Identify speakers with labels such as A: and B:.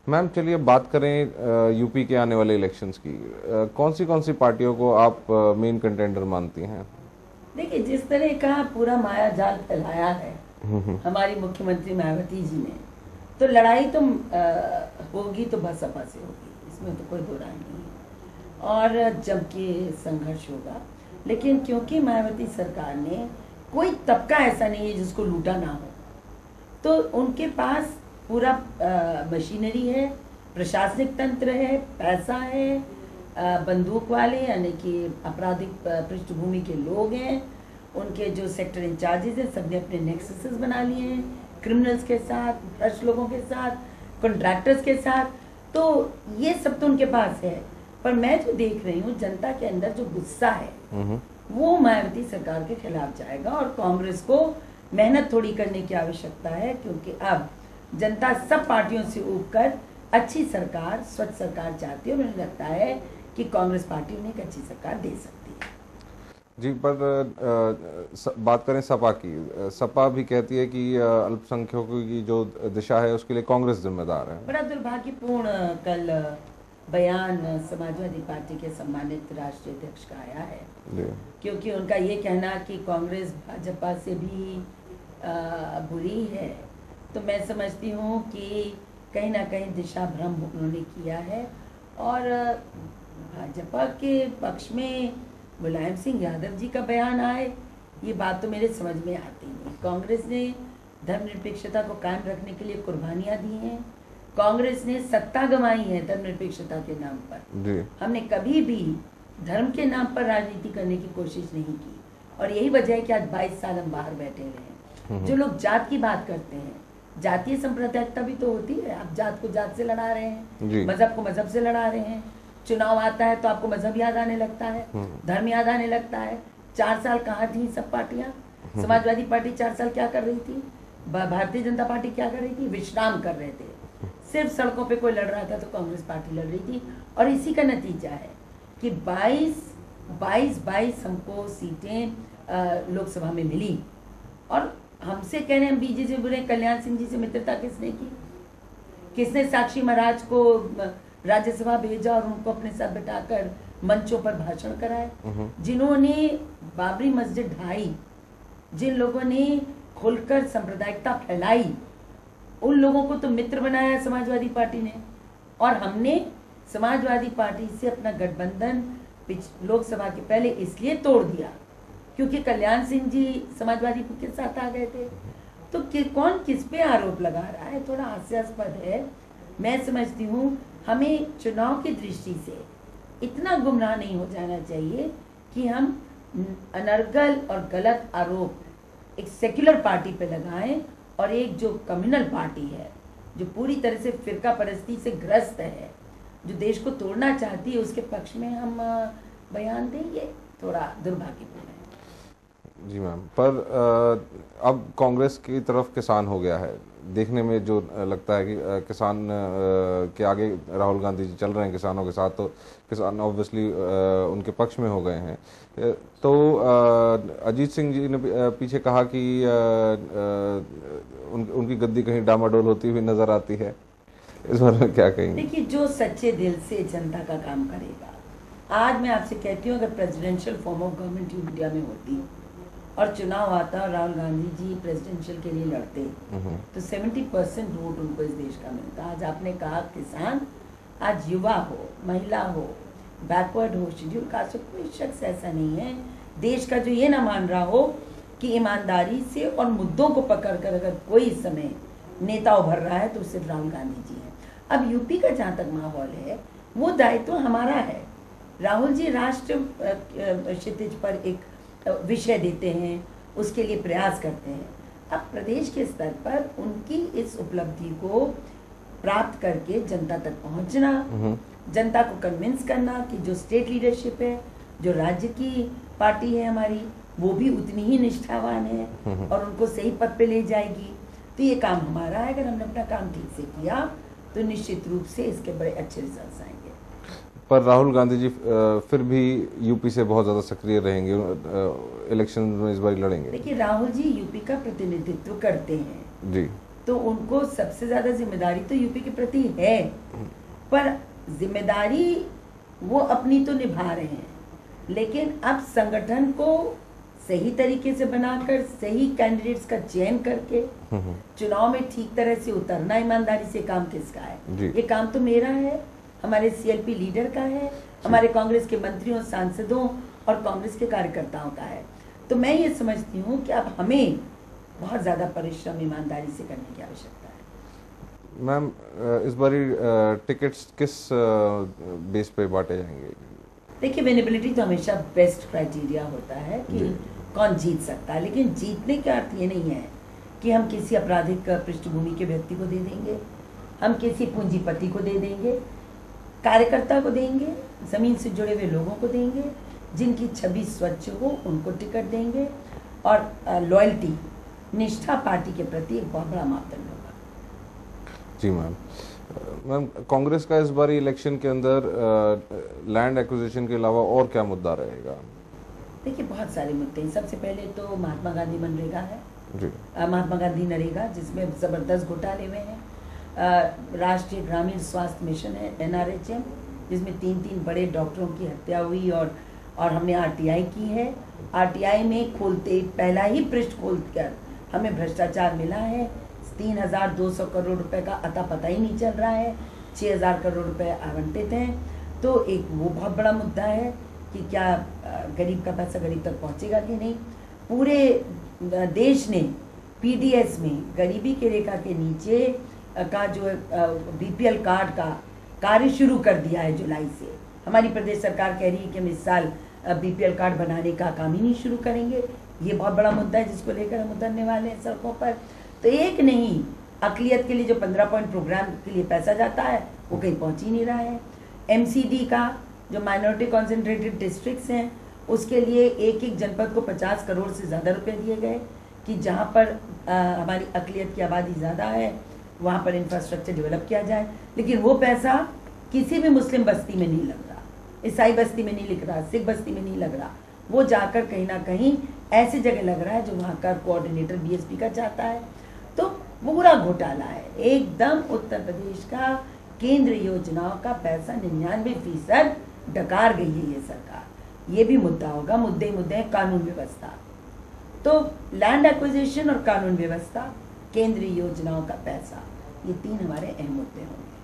A: Ma'am चलिए बात करें यूपी के आने वाले इलेक्शंस की। कौन सी पार्टियों को आप मेन कंटेंडर मानती हैं?
B: देखिए, जिस तरह का पूरा माया जाल फैलाया है हमारी मुख्यमंत्री मायावती जी ने, तो लड़ाई तो होगी तो बसपा से होगी, इसमें तो कोई दो राय नहीं है। और जम के संघर्ष होगा, लेकिन क्योंकि मायावती सरकार ने, कोई तबका ऐसा नहीं है जिसको लूटा ना हो, तो उनके पास पूरा मशीनरी है, प्रशासनिक तंत्र है, पैसा है, बंदूक वाले यानी कि आपराधिक पृष्ठभूमि के लोग हैं, उनके जो सेक्टर इंचार्जेस हैं सबने अपने नेक्ससेस बना लिए हैं क्रिमिनल्स के साथ, भ्रष्ट लोगों के साथ, कॉन्ट्रैक्टर्स के साथ, तो ये सब तो उनके पास है। पर मैं जो देख रही हूँ, जनता के अंदर जो गुस्सा है वो मायावती सरकार के खिलाफ जाएगा, और कांग्रेस को मेहनत थोड़ी करने की आवश्यकता है, क्योंकि अब जनता सब पार्टियों से ऊपर अच्छी सरकार, स्वच्छ सरकार चाहती है, और मुझे लगता है कि कांग्रेस पार्टी उन्हें एक अच्छी सरकार दे सकती है।
A: जी, पर बात करें सपा की, सपा भी कहती है कि अल्पसंख्यकों की जो दिशा है उसके लिए कांग्रेस जिम्मेदार है।
B: बड़ा दुर्भाग्यपूर्ण कल बयान समाजवादी पार्टी के सम्मानित राष्ट्रीय अध्यक्ष का आया है, क्योंकि उनका ये कहना कि कांग्रेस भाजपा से भी बुरी है, तो मैं समझती हूँ कि कहीं ना कहीं दिशा भ्रम उन्होंने किया है। और भाजपा के पक्ष में मुलायम सिंह यादव जी का बयान आए, ये बात तो मेरे समझ में आती नहीं। कांग्रेस ने धर्मनिरपेक्षता को कायम रखने के लिए कुर्बानियां दी हैं, कांग्रेस ने सत्ता गंवाई है धर्मनिरपेक्षता के नाम पर। हमने कभी भी धर्म के नाम पर राजनीति करने की कोशिश नहीं की, और यही वजह है कि आज 22 साल हम बाहर बैठे हुए हैं। जो लोग जात की बात करते हैं, जातीय सांप्रदायिकता भी तो होती है, आप जात को जात से लड़ा रहे हैं, मजहब को मजहब से लड़ा रहे हैं। चुनाव आता है तो आपको मजहब याद आने लगता है, धर्म याद आने लगता है। 4 साल कहाँ थी सब पार्टियां? समाजवादी पार्टी 4 साल क्या कर रही थी? भारतीय जनता पार्टी क्या कर रही थी? विश्राम कर रहे थे। सिर्फ सड़कों पे कोई लड़ रहा था तो कांग्रेस पार्टी लड़ रही थी, और इसी का नतीजा है कि 22 हमको सीटें लोकसभा में मिली, और हमसे कह रहे हैं बीजेपी से बुरे। कल्याण सिंह जी से मित्रता किसने की? किसने साक्षी महाराज को राज्यसभा भेजा और उनको अपने साथ बिठाकर मंचों पर भाषण कराए? जिन्होंने बाबरी मस्जिद ढाई, जिन लोगों ने खुलकर सांप्रदायिकता फैलाई, उन लोगों को तो मित्र बनाया समाजवादी पार्टी ने। और हमने समाजवादी पार्टी से अपना गठबंधन लोकसभा के पहले इसलिए तोड़ दिया क्योंकि कल्याण सिंह जी समाजवादी के साथ आ गए थे। तो कौन किस पे आरोप लगा रहा है, थोड़ा हास्यास्पद है। मैं समझती हूँ हमें चुनाव की दृष्टि से इतना गुमराह नहीं हो जाना चाहिए कि हम अनर्गल और गलत आरोप एक सेक्युलर पार्टी पे लगाएं, और एक जो कम्युनल पार्टी है, जो पूरी तरह से फिरका परस्ती से ग्रस्त है, जो देश को तोड़ना चाहती है, उसके पक्ष में हम बयान देंगे, थोड़ा दुर्भाग्यपूर्ण है।
A: जी मैम, पर अब कांग्रेस की तरफ किसान हो गया है, देखने में जो लगता है कि किसान के आगे राहुल गांधी जी चल रहे हैं किसानों के साथ, तो किसान ऑब्वियसली उनके पक्ष में हो गए हैं। तो अजीत सिंह जी ने पीछे कहा कि उनकी गद्दी कहीं डामाडोल होती हुई नजर आती है, इस बारे में क्या कहेंगे?
B: देखिए, जो सच्चे दिल से जनता का काम करेगा, आज मैं आपसे कहती हूँ, अगर presidential form of government India में होती और चुनाव आता और राहुल गांधी जी प्रेसिडेंशियल के लिए लड़ते, तो 70% वोट उनको इस देश का मिलता। आज आपने कहा किसान, आज युवा हो, महिला हो, बैकवर्ड हो, शेड्यूल कास्ट हो, कोई शख्स ऐसा नहीं है देश का जो ये ना मान रहा हो कि ईमानदारी से और मुद्दों को पकड़कर अगर कोई इस समय नेता उभर रहा है तो सिर्फ राहुल गांधी जी हैं। अब यूपी का जहाँ तक माहौल है, वो दायित्व हमारा है। राहुल जी राष्ट्र क्षितिज पर एक विषय देते हैं, उसके लिए प्रयास करते हैं। अब प्रदेश के स्तर पर उनकी इस उपलब्धि को प्राप्त करके जनता तक पहुंचना, जनता को कन्विंस करना कि जो स्टेट लीडरशिप है, जो राज्य की पार्टी है हमारी, वो भी उतनी ही निष्ठावान है और उनको सही पद पे ले जाएगी। तो ये काम हमारा है। अगर हमने अपना काम ठीक से किया तो निश्चित रूप से इसके बड़े अच्छे रिजल्ट्स आएंगे।
A: पर राहुल गांधी जी फिर भी यूपी से बहुत ज्यादा सक्रिय रहेंगे, इलेक्शन में इस बार लड़ेंगे।
B: देखिए, राहुल जी यूपी का प्रतिनिधित्व करते हैं
A: जी,
B: तो उनको सबसे ज्यादा जिम्मेदारी तो यूपी के प्रति है, पर जिम्मेदारी वो अपनी तो निभा रहे हैं, लेकिन अब संगठन को सही तरीके से बनाकर सही कैंडिडेट्स का चयन करके चुनाव में ठीक तरह से उतरना, ईमानदारी से काम किसका है? ये काम तो मेरा है, हमारे सीएलपी लीडर का है, हमारे कांग्रेस के मंत्रियों, सांसदों और कांग्रेस के कार्यकर्ताओं का है। तो मैं ये समझती हूँ कि अब हमें बहुत ज्यादा परिश्रम ईमानदारी से करने की आवश्यकता है।
A: मैम, इस बारी टिकट्स किस बेस पे बांटे जाएंगे?
B: देखिए, विनेबिलिटी तो हमेशा बेस्ट क्राइटेरिया होता है कि कौन जीत सकता है, लेकिन जीतने का अर्थ ये नहीं है कि हम किसी आपराधिक पृष्ठभूमि के व्यक्ति को दे देंगे, हम किसी पूंजीपति को दे देंगे, कार्यकर्ता को देंगे, जमीन से जुड़े हुए लोगों को देंगे, जिनकी छवि स्वच्छ हो उनको टिकट देंगे, और लॉयल्टी, निष्ठा पार्टी के प्रति एक बहुत बड़ा मापदंड होगा।
A: जी मैम। मैम, कांग्रेस का इस बार इलेक्शन के अंदर लैंड एक्विजिशन के अलावा और क्या मुद्दा रहेगा?
B: देखिए, बहुत सारे मुद्दे हैं। सबसे पहले तो महात्मा गांधी मनरेगा है
A: जी।
B: महात्मा गांधी नरेगा, जिसमें ज़बरदस्त घोटाले हुए हैं। राष्ट्रीय ग्रामीण स्वास्थ्य मिशन है NRHM, जिसमें 3 बड़े डॉक्टरों की हत्या हुई, और हमने RTI की है। RTI में खोलते पहला ही पृष्ठ खोलकर हमें भ्रष्टाचार मिला है। 3,200 करोड़ रुपए का अता पता ही नहीं चल रहा है, 6,000 करोड़ रुपए आवंटित हैं। तो एक वो बहुत बड़ा मुद्दा है कि क्या गरीब का पैसा गरीब तक पहुंचेगा कि नहीं। पूरे देश ने PDS में गरीबी की रेखा के नीचे का जो BPL कार्ड का कार्य शुरू कर दिया है जुलाई से। हमारी प्रदेश सरकार कह रही है कि हम इस साल BPL कार्ड बनाने का काम ही नहीं शुरू करेंगे। ये बहुत बड़ा मुद्दा है जिसको लेकर हम उतरने वाले हैं सड़कों पर। तो एक नहीं, अकलियत के लिए जो 15 पॉइंट प्रोग्राम के लिए पैसा जाता है वो कहीं पहुंच ही नहीं रहा है। MCD का जो माइनॉरिटी कॉन्सेंट्रेटेड डिस्ट्रिक्ट्स हैं, उसके लिए एक जनपद को 50 करोड़ से ज़्यादा रुपए दिए गए कि जहाँ पर हमारी अकलियत की आबादी ज़्यादा है वहाँ पर इंफ्रास्ट्रक्चर डेवलप किया जाए। लेकिन वो पैसा किसी भी मुस्लिम बस्ती में नहीं लग रहा, ईसाई बस्ती में नहीं लग रहा, सिख बस्ती में नहीं लग रहा। वो जाकर कहीं ना कहीं ऐसी जगह लग रहा है जो वहाँ का कोऑर्डिनेटर BSP का चाहता है। तो पूरा घोटाला है एकदम। उत्तर प्रदेश का केंद्र योजनाओं का पैसा 99% डकार गई है ये सरकार। ये भी मुद्दा होगा। मुद्दे हैं कानून व्यवस्था। तो लैंड एक्विजिशन और कानून व्यवस्था, केंद्रीय योजनाओं का पैसा, ये 3 हमारे अहम मुद्दे होंगे।